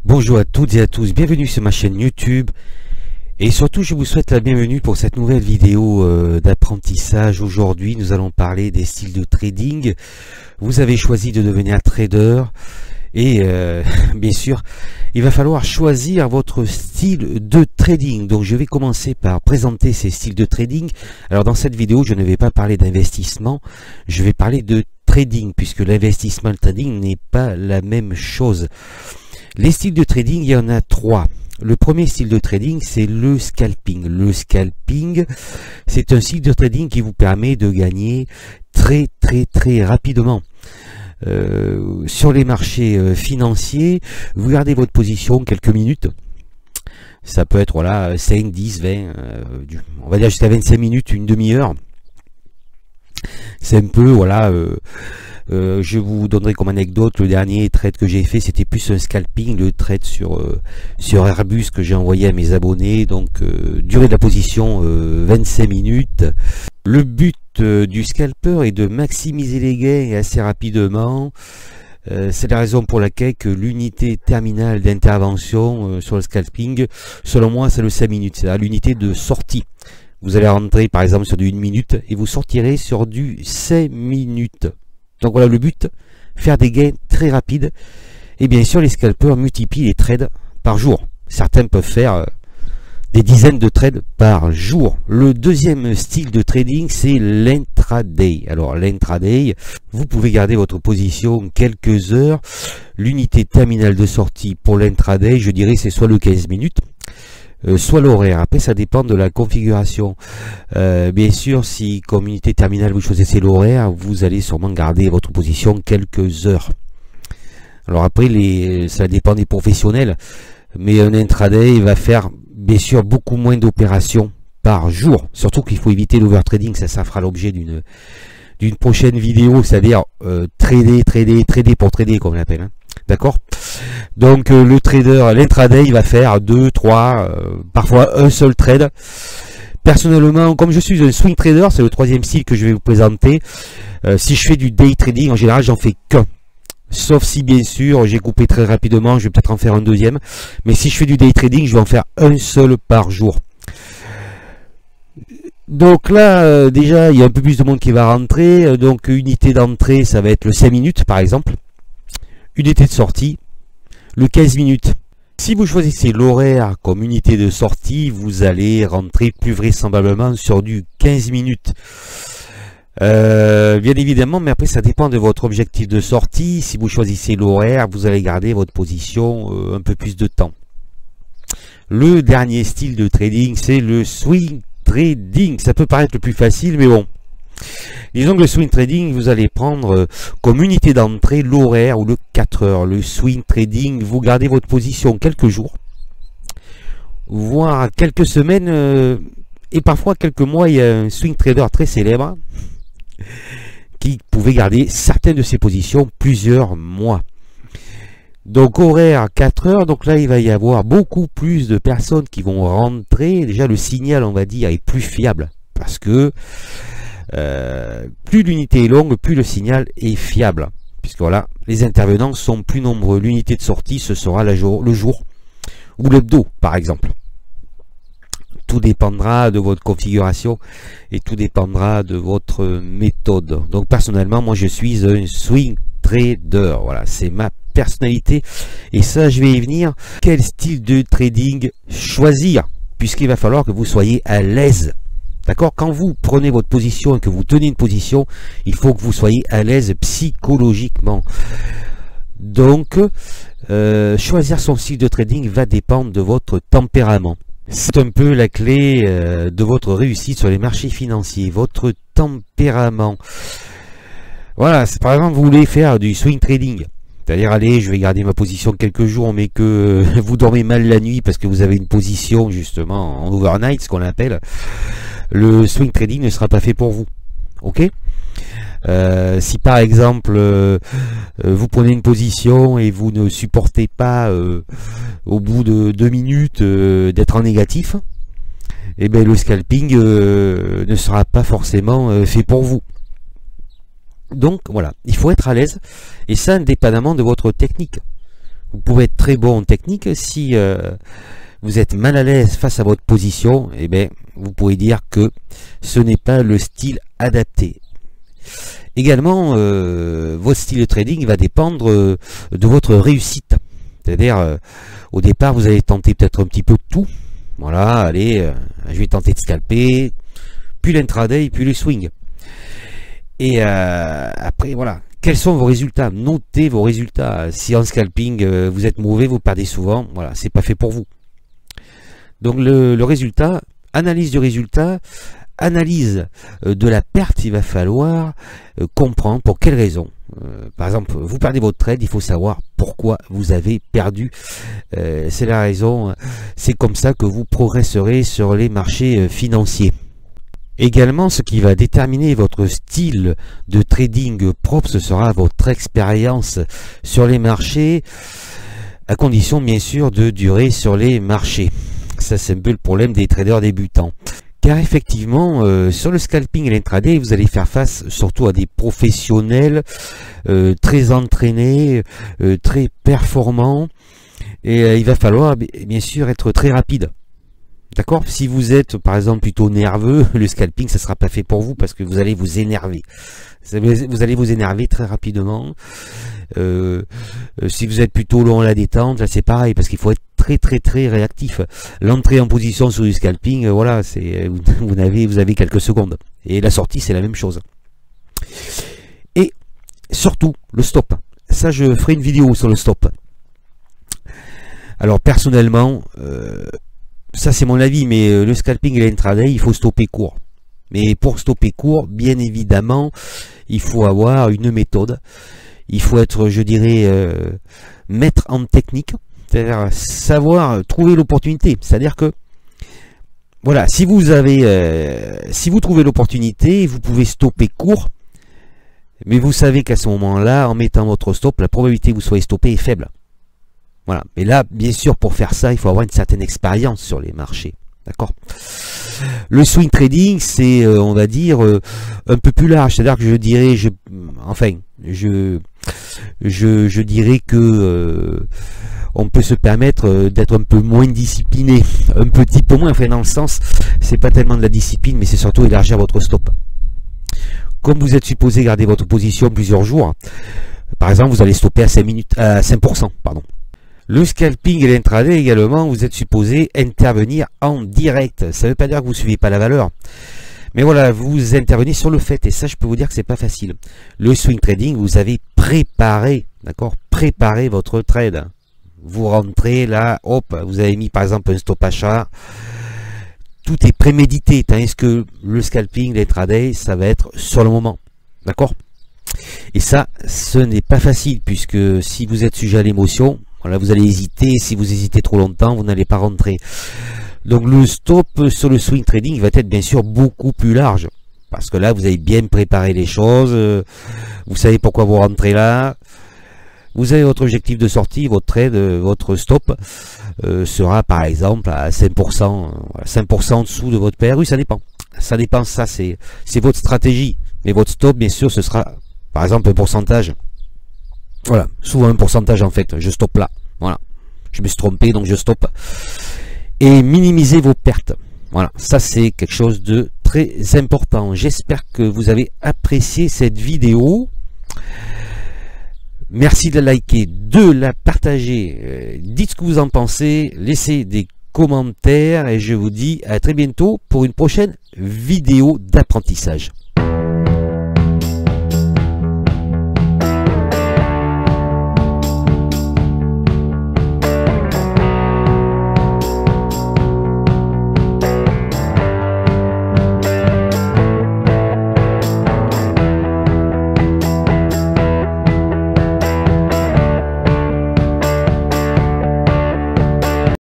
Bonjour à toutes et à tous, bienvenue sur ma chaîne YouTube et surtout je vous souhaite la bienvenue pour cette nouvelle vidéo d'apprentissage. Aujourd'hui nous allons parler des styles de trading. Vous avez choisi de devenir trader et bien sûr il va falloir choisir votre style de trading. Donc je vais commencer par présenter ces styles de trading. Alors dans cette vidéo je ne vais pas parler d'investissement, je vais parler de trading puisque l'investissement et le trading n'est pas la même chose. Les styles de trading, il y en a trois. Le premier style de trading, c'est le scalping. Le scalping, c'est un style de trading qui vous permet de gagner très rapidement. Sur les marchés financiers, vous gardez votre position quelques minutes. Ça peut être voilà 5, 10, 20, on va dire jusqu'à 25 minutes, une demi-heure. C'est un peu voilà... je vous donnerai comme anecdote le dernier trade que j'ai fait, c'était plus un scalping, le trade sur Airbus que j'ai envoyé à mes abonnés. Donc durée de la position 25 minutes. Le but du scalper est de maximiser les gains assez rapidement. C'est la raison pour laquelle que l'unité terminale d'intervention sur le scalping, selon moi, c'est le 5 minutes, c'est l'unité de sortie. Vous allez rentrer par exemple sur du 1 minute et vous sortirez sur du 5 minutes. Donc voilà le but, faire des gains très rapides. Et bien sûr les scalpers multiplient les trades par jour. Certains peuvent faire des dizaines de trades par jour. Le deuxième style de trading, c'est l'intraday. Alors l'intraday, vous pouvez garder votre position quelques heures. L'unité terminale de sortie pour l'intraday, je dirais c'est soit le 15 minutes, soit l'horaire. Après ça dépend de la configuration. Bien sûr si comme unité terminale vous choisissez l'horaire, vous allez sûrement garder votre position quelques heures. Alors après ça dépend des professionnels, mais un intraday va faire bien sûr beaucoup moins d'opérations par jour, surtout qu'il faut éviter l'overtrading. Ça fera l'objet d'une prochaine vidéo, c'est-à-dire trader pour trader comme on l'appelle, hein. D'accord. Donc le trader, l'intraday, il va faire 2, 3, parfois un seul trade. Personnellement, comme je suis un swing trader, c'est le troisième style que je vais vous présenter. Si je fais du day trading, en général, j'en fais qu'un. Sauf si bien sûr j'ai coupé très rapidement, je vais peut-être en faire un deuxième. Mais si je fais du day trading, je vais en faire un seul par jour. Donc là, déjà, il y a un peu plus de monde qui va rentrer. Donc unité d'entrée, ça va être le 5 minutes par exemple. Unité de sortie, le 15 minutes. Si vous choisissez l'horaire comme unité de sortie, vous allez rentrer plus vraisemblablement sur du 15 minutes. Bien évidemment, mais après ça dépend de votre objectif de sortie. Si vous choisissez l'horaire, vous allez garder votre position un peu plus de temps. Le dernier style de trading, c'est le swing trading. Ça peut paraître le plus facile, mais bon. Disons que le swing trading, vous allez prendre comme unité d'entrée l'horaire ou le 4 heures. Le swing trading, vous gardez votre position quelques jours, voire quelques semaines, et parfois quelques mois. Il y a un swing trader très célèbre qui pouvait garder certaines de ses positions plusieurs mois. Donc horaire 4 heures, donc là il va y avoir beaucoup plus de personnes qui vont rentrer. Déjà le signal, on va dire, est plus fiable parce que plus l'unité est longue, plus le signal est fiable, puisque voilà, les intervenants sont plus nombreux. L'unité de sortie, ce sera le jour ou l'hebdo par exemple. Tout dépendra de votre configuration et tout dépendra de votre méthode. Donc personnellement, moi je suis un swing trader, voilà, c'est ma personnalité et ça je vais y venir. Quel style de trading choisir, puisqu'il va falloir que vous soyez à l'aise. D'accord, quand vous prenez votre position et que vous tenez une position, il faut que vous soyez à l'aise psychologiquement. Donc, choisir son style de trading va dépendre de votre tempérament. C'est un peu la clé de votre réussite sur les marchés financiers, votre tempérament. Voilà, par exemple, vous voulez faire du swing trading. C'est-à-dire, allez, je vais garder ma position quelques jours, mais que vous dormez mal la nuit parce que vous avez une position justement en overnight, ce qu'on appelle. Le swing trading ne sera pas fait pour vous. Ok. Si par exemple vous prenez une position et vous ne supportez pas au bout de 2 minutes d'être en négatif, et bien le scalping ne sera pas forcément fait pour vous. Donc voilà, il faut être à l'aise, et ça indépendamment de votre technique. Vous pouvez être très bon en technique. Si vous êtes mal à l'aise face à votre position, eh bien, vous pouvez dire que ce n'est pas le style adapté. Également, votre style de trading va dépendre de votre réussite. C'est-à-dire, au départ, vous allez tenter peut-être un petit peu de tout. Voilà, allez, je vais tenter de scalper, puis l'intraday, puis le swing. Et après, voilà. Quels sont vos résultats? Notez vos résultats. Si en scalping, vous êtes mauvais, vous perdez souvent, voilà, c'est pas fait pour vous. Donc le résultat, analyse du résultat, analyse de la perte, il va falloir comprendre pour quelles raisons. Par exemple, vous perdez votre trade, il faut savoir pourquoi vous avez perdu. C'est la raison, c'est comme ça que vous progresserez sur les marchés financiers. Également, ce qui va déterminer votre style de trading propre, ce sera votre expérience sur les marchés, à condition bien sûr de durer sur les marchés. Ça, c'est un peu le problème des traders débutants. Car effectivement, sur le scalping et l'intraday, vous allez faire face surtout à des professionnels très entraînés, très performants. Et il va falloir bien sûr être très rapide. D'accord? Si vous êtes par exemple plutôt nerveux, le scalping, ça ne sera pas fait pour vous parce que vous allez vous énerver. Vous allez vous énerver très rapidement. Si vous êtes plutôt long à la détente, là c'est pareil parce qu'il faut être très réactif. L'entrée en position sur du scalping, voilà, c'est vous avez quelques secondes. Et la sortie, c'est la même chose. Et surtout, le stop. Ça, je ferai une vidéo sur le stop. Alors personnellement, ça c'est mon avis, mais le scalping et l'intraday, il faut stopper court. Mais pour stopper court, bien évidemment, il faut avoir une méthode. Il faut être, je dirais, maître en technique. C'est-à-dire savoir trouver l'opportunité. C'est-à-dire que, voilà, si vous trouvez l'opportunité, vous pouvez stopper court. Mais vous savez qu'à ce moment-là, en mettant votre stop, la probabilité que vous soyez stoppé est faible. Voilà. Mais là, bien sûr, pour faire ça, il faut avoir une certaine expérience sur les marchés. D'accord? Le swing trading, c'est, on va dire, un peu plus large. C'est-à-dire que je dirais, je dirais que on peut se permettre d'être un peu moins discipliné, un petit peu moins, enfin dans le sens, c'est pas tellement de la discipline, mais c'est surtout élargir votre stop. Comme vous êtes supposé garder votre position plusieurs jours, par exemple, vous allez stopper à 5%, pardon. Le scalping et l'intraday également, vous êtes supposé intervenir en direct. Ça ne veut pas dire que vous ne suivez pas la valeur. Mais voilà, vous intervenez sur le fait. Et ça, je peux vous dire que c'est pas facile. Le swing trading, vous avez préparé, d'accord, préparé votre trade. Vous rentrez là, hop, vous avez mis par exemple un stop achat. Tout est prémédité. Tandis que le scalping, l'intraday, ça va être sur le moment. D'accord? Et ça, ce n'est pas facile, puisque si vous êtes sujet à l'émotion, voilà, vous allez hésiter. Si vous hésitez trop longtemps, vous n'allez pas rentrer. Donc le stop sur le swing trading va être bien sûr beaucoup plus large. Parce que là, vous avez bien préparé les choses. Vous savez pourquoi vous rentrez là. Vous avez votre objectif de sortie, votre trade, votre stop sera par exemple à 5%. 5% en dessous de votre PRU, ça dépend. Ça dépend, ça c'est votre stratégie. Mais votre stop, bien sûr, ce sera par exemple un pourcentage. Voilà, souvent un pourcentage en fait, je stoppe là, voilà, je me suis trompé donc je stoppe. Et minimiser vos pertes, voilà, ça c'est quelque chose de très important. J'espère que vous avez apprécié cette vidéo. Merci de la liker, de la partager, dites ce que vous en pensez, laissez des commentaires et je vous dis à très bientôt pour une prochaine vidéo d'apprentissage.